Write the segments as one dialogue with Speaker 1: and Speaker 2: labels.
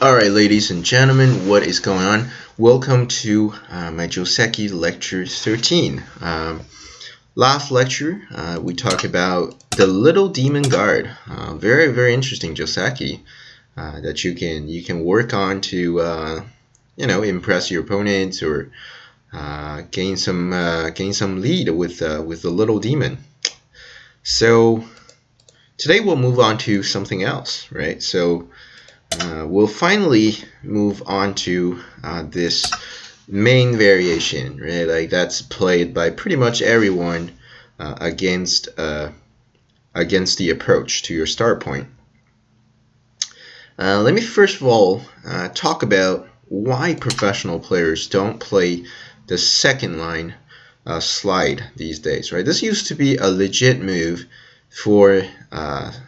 Speaker 1: Alright, ladies and gentlemen, what is going on? Welcome to my Joseki lecture 13. Last lecture, we talked about the little demon guard. Very interesting Joseki that you can work on to impress your opponents or gain some lead with the little demon. So today we'll move on to something else, right? So we'll finally move on to this main variation, right? Like that's played by pretty much everyone against the approach to your start point. Let me first of all talk about why professional players don't play the second line slide these days, right? This used to be a legit move for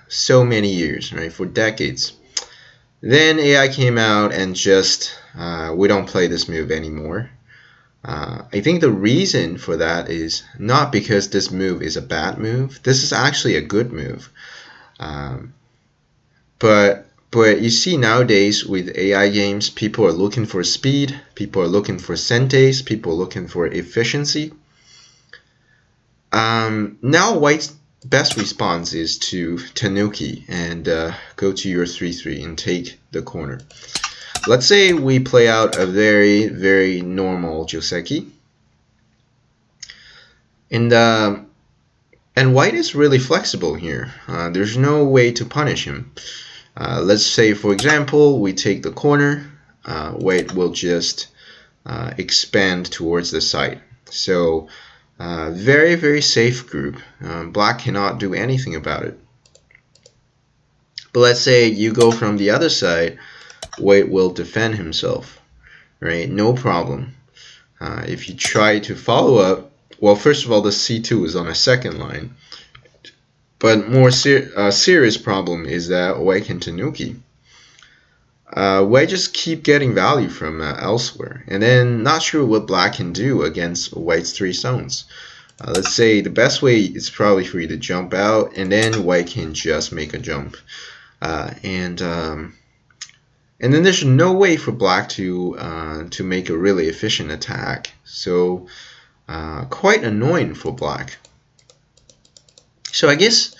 Speaker 1: so many years, right? For decades. Then AI came out and just we don't play this move anymore. I think the reason for that is not because this move is a bad move. This is actually a good move. But you see nowadays with AI games, people are looking for speed, people are looking for senteis, people are looking for efficiency. Now White's best response is to Tanuki and go to your 3-3 and take the corner. Let's say we play out a very normal Joseki, and White is really flexible here. There's no way to punish him. Let's say, for example, we take the corner. White will just expand towards the side. So very safe group. Black cannot do anything about it. But let's say you go from the other side, White will defend himself, right? No problem. If you try to follow up, well, first of all, the C2 is on a second line. But more serious problem is that White can Tanuki. White just keep getting value from elsewhere, and then not sure what Black can do against White's 3 stones. Let's say the best way is probably for you to jump out, and then White can just make a jump, and then there's no way for Black to make a really efficient attack. So quite annoying for Black. So I guess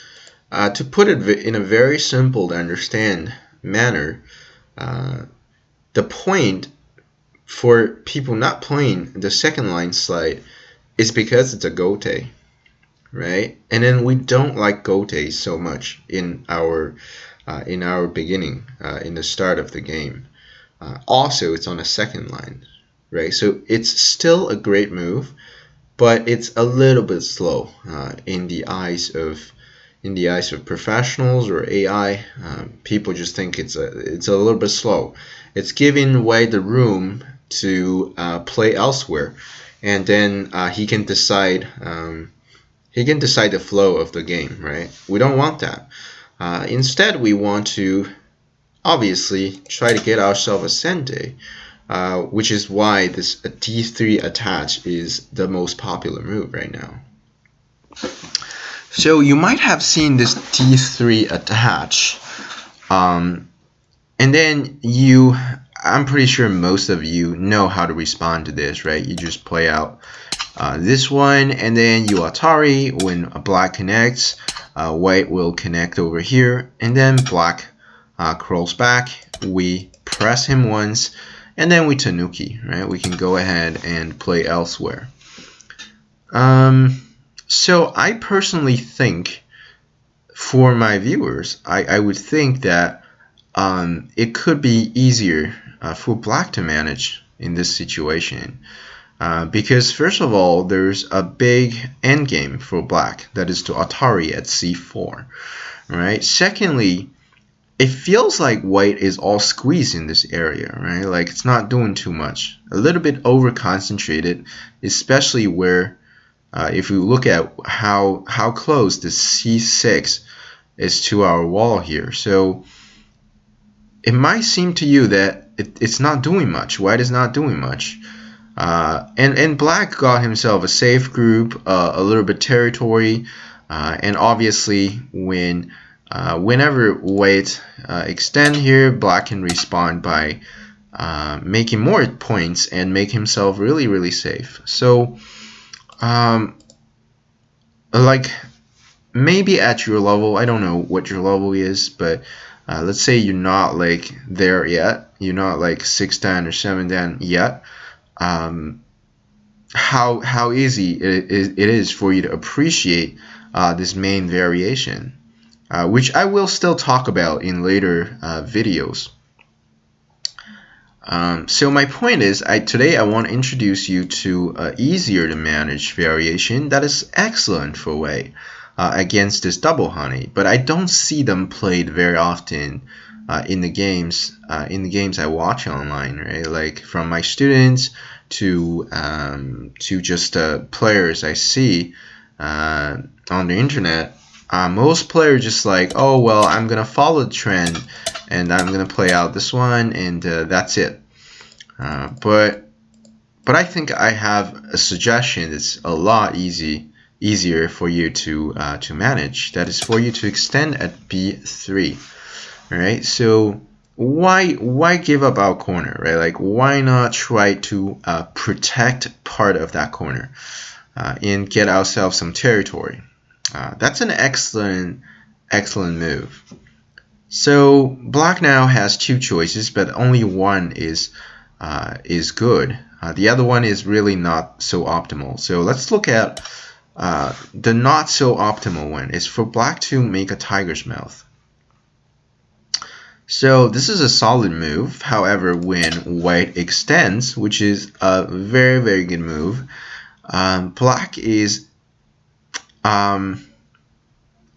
Speaker 1: to put it in a very simple to understand manner, the point for people not playing the second line slide is because it's a gote, right? And then we don't like gote so much in our beginning, in the start of the game. Also, it's on a second line, right? So it's still a great move, but it's a little bit slow in the eyes of professionals or AI. People just think it's a little bit slow. It's giving White the room to play elsewhere, and then he can decide the flow of the game, right? We don't want that. Instead, we want to obviously try to get ourselves a sente, which is why this D3 attach is the most popular move right now. So you might have seen this D3 attach, and then I'm pretty sure most of you know how to respond to this, right? You just play out this one, and then you Atari. When a Black connects, White will connect over here, and then Black crawls back. We press him once, and then we Tanuki, right? We can go ahead and play elsewhere. So I personally think, for my viewers, I would think that it could be easier for Black to manage in this situation. Because first of all, there's a big endgame for Black, that is to Atari at C4, right? Secondly, it feels like White is all squeezed in this area, right? Like it's not doing too much. A little bit over concentrated, especially where if we look at how close the C6 is to our wall here. So it might seem to you that it's not doing much. White is not doing much. And Black got himself a safe group, a little bit territory, and obviously whenever White extend here, black can respond by making more points and make himself really, really safe. So, like, maybe at your level, I don't know what your level is, but let's say you're not like there yet, you're not like 6 dan or 7 dan yet. How easy it is for you to appreciate this main variation, which I will still talk about in later videos. So my point is, today I want to introduce you to easier to manage variation that is excellent for weight against this double honey, but I don't see them played very often in the games I watch online, right? Like from my students to just players I see on the internet. Most players just like, oh well, I'm gonna follow the trend and I'm gonna play out this one and that's it. But I think I have a suggestion that's a lot easier for you to manage. That is for you to extend at B3. All right. So why give up our corner, right? Like why not try to protect part of that corner and get ourselves some territory? That's an excellent move. So black now has 2 choices, but only one is good. The other one is really not so optimal. So let's look at the not so optimal one. Is for black to make a tiger's mouth. So this is a solid move. However, when white extends, which is a very, very good move, black is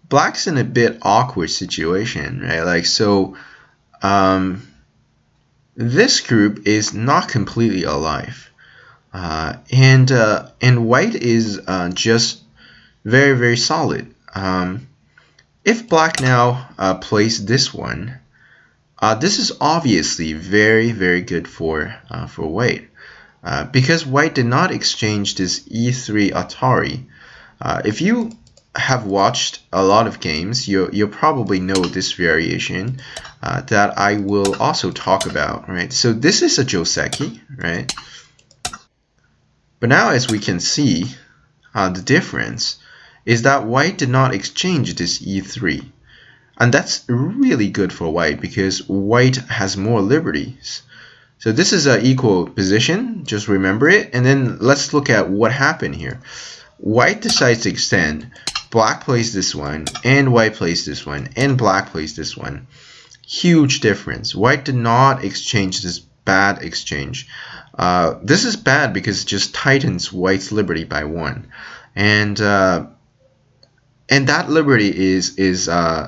Speaker 1: black's in a bit awkward situation, right? Like so, this group is not completely alive, and white is just very, very solid. If black now plays this one, this is obviously very, very good for white, because white did not exchange this E3 Atari. If you have watched a lot of games, you'll probably know this variation that I will also talk about, right? So this is a Joseki, right? But now as we can see, the difference is that white did not exchange this E3. And that's really good for white because white has more liberties. So this is an equal position, just remember it. And then let's look at what happened here. White decides to extend, black plays this one, and white plays this one, and black plays this one. Huge difference. White did not exchange this bad exchange. This is bad because it just tightens white's liberty by 1. And that liberty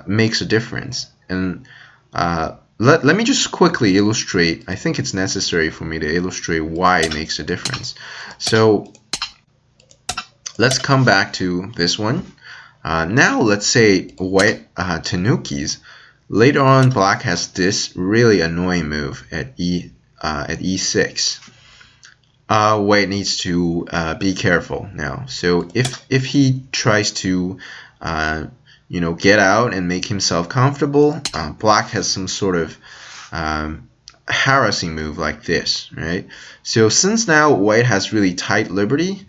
Speaker 1: makes a difference. And let me just quickly illustrate. I think it's necessary for me to illustrate why it makes a difference. So let's come back to this one. Now let's say white tanukis. Later on, black has this really annoying move at E6. White needs to be careful now. So if he tries to get out and make himself comfortable, black has some sort of harassing move like this, right? So since now white has really tight liberty,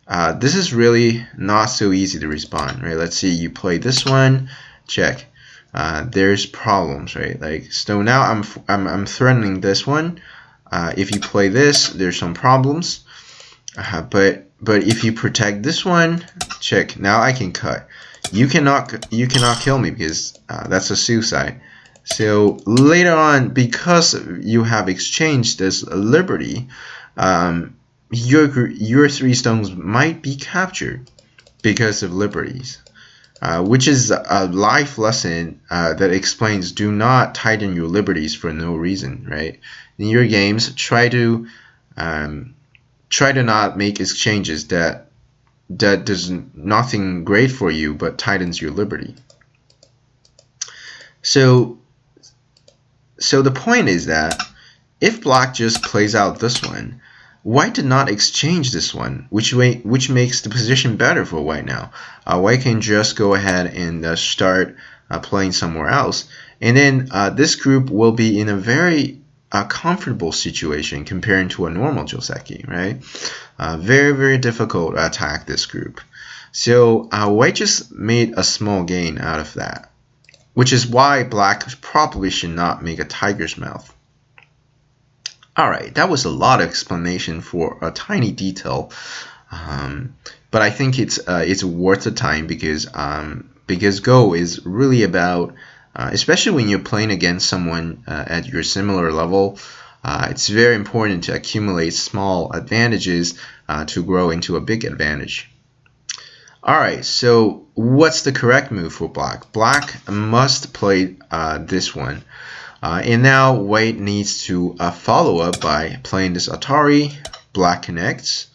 Speaker 1: this is really not so easy to respond, right? Let's see, you play this one, check. There's problems, right? Like so now I'm threatening this one. If you play this, there's some problems. But if you protect this one, check. Now I can cut. You cannot kill me because that's a suicide. So later on, because you have exchanged this liberty, your 3 stones might be captured because of liberties, which is a life lesson that explains: do not tighten your liberties for no reason, right? In your games, try to not make exchanges that does nothing great for you but tightens your liberty. So the point is that if black just plays out this one, white did not exchange this one, which makes the position better for white now. White can just go ahead and start playing somewhere else. And then this group will be in a very comfortable situation comparing to a normal Joseki, right? Very, very difficult to attack this group. So white just made a small gain out of that, which is why black probably should not make a tiger's mouth. Alright, that was a lot of explanation for a tiny detail, but I think it's worth the time because Go is really about, especially when you're playing against someone at your similar level, it's very important to accumulate small advantages to grow into a big advantage. Alright, so what's the correct move for black? Black must play this one. And now white needs to follow up by playing this Atari. Black connects.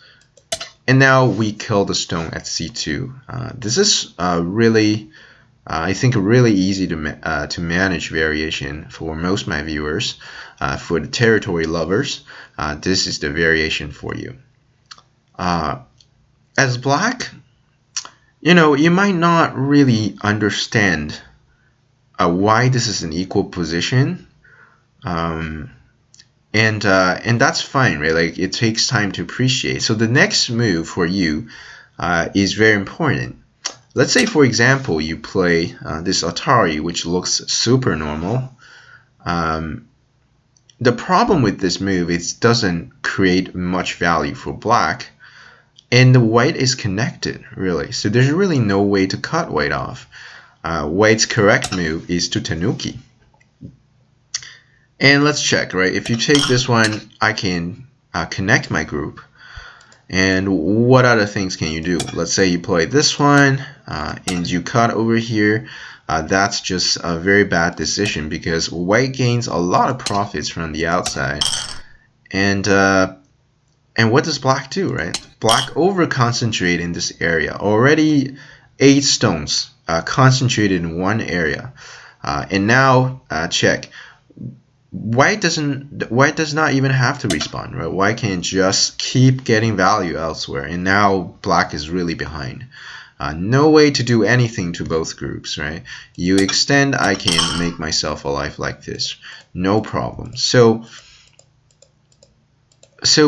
Speaker 1: And now we kill the stone at c2. This is really, I think, really easy to manage variation for most of my viewers. For the territory lovers, this is the variation for you. As black, you might not really understand why this is an equal position, and that's fine, right? Like, it takes time to appreciate. So the next move for you is very important. Let's say, for example, you play this Atari, which looks super normal. The problem with this move is it doesn't create much value for black, and the white is connected, really. So there's really no way to cut white off. White's correct move is to Tanuki. And let's check, right? If you take this one, I can connect my group. And what other things can you do? Let's say you play this one and you cut over here. That's just a very bad decision because white gains a lot of profits from the outside. And what does black do, right? Black over-concentrate in this area. Already 8 stones concentrated in one area. And now check. White does not even have to respond, right? White can just keep getting value elsewhere, and now black is really behind. No way to do anything to both groups, right? You extend, I can make myself alive like this, no problem. So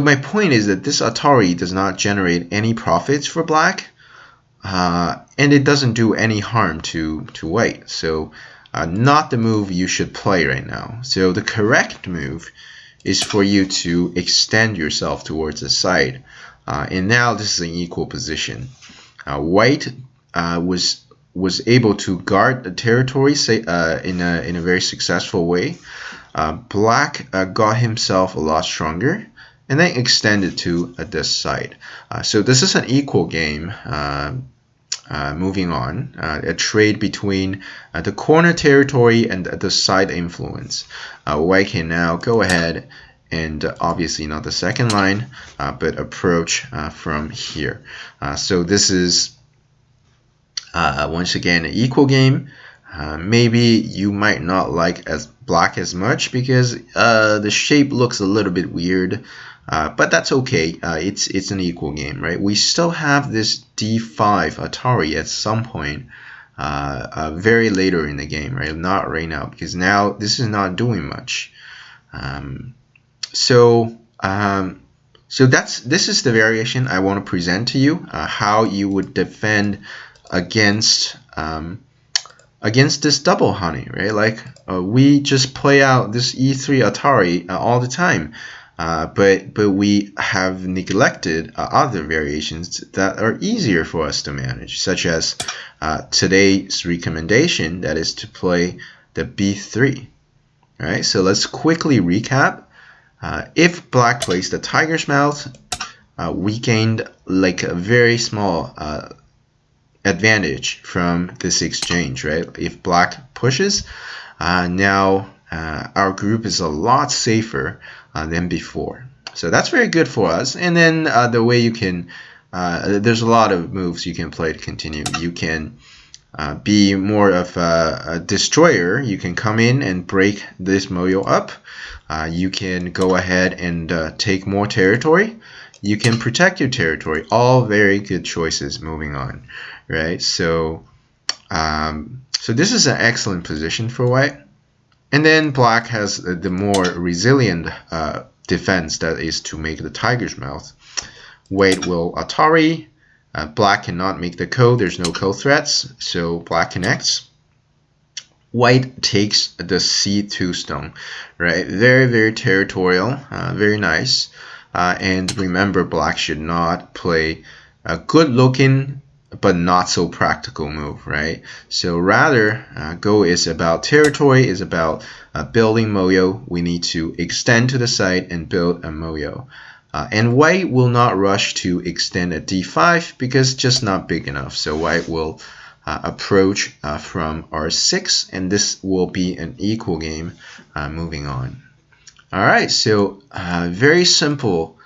Speaker 1: my point is that this Atari does not generate any profits for black, and it doesn't do any harm to white. So not the move you should play right now. So the correct move is for you to extend yourself towards the side. And now this is an equal position. White was able to guard the territory in a very successful way. Black got himself a lot stronger and then extended to this side. So this is an equal game. Moving on, a trade between the corner territory and the side influence. White can now go ahead and obviously not the second line, but approach from here. So this is once again an equal game. Maybe you might not like as black as much because the shape looks a little bit weird. But that's okay. It's an equal game, right? We still have this d5 Atari at some point, very later in the game, right? Not right now, because now this is not doing much. So this is the variation I want to present to you. How you would defend against this double honey, right? Like we just play out this e3 Atari all the time. But we have neglected other variations that are easier for us to manage, such as today's recommendation, that is to play the b3. All right, so let's quickly recap. If black plays the tiger's mouth, we gained like a very small advantage from this exchange, right? If black pushes, now our group is a lot safer than before. So that's very good for us. And then the way you can, there's a lot of moves you can play to continue. You can be more of a destroyer. You can come in and break this moyo up. You can go ahead and take more territory. You can protect your territory. All very good choices moving on, right? So this is an excellent position for white. And then black has the more resilient defense, that is to make the tiger's mouth. White will Atari. Black cannot make the code. There's no code threats, so black connects. White takes the C2 stone, right? Very, very territorial, very nice. And remember, black should not play a good-looking but not so practical move, right? So rather, Go is about territory, is about building moyo. We need to extend to the side and build a moyo. And white will not rush to extend at d5 because it's just not big enough. So white will approach from r6, and this will be an equal game moving on. All right, so very simple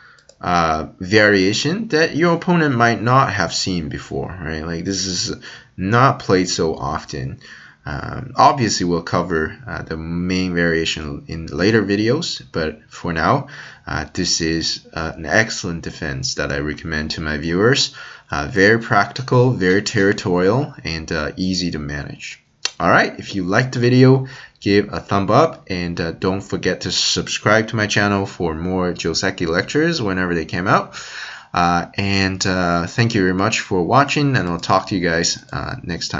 Speaker 1: variation that your opponent might not have seen before, right? Like this is not played so often. Obviously, we'll cover the main variation in later videos, but for now, this is an excellent defense that I recommend to my viewers. Very practical, very territorial, and easy to manage. All right, if you liked the video, give a thumb up, and don't forget to subscribe to my channel for more Joseki lectures whenever they come out. Thank you very much for watching, and I'll talk to you guys next time.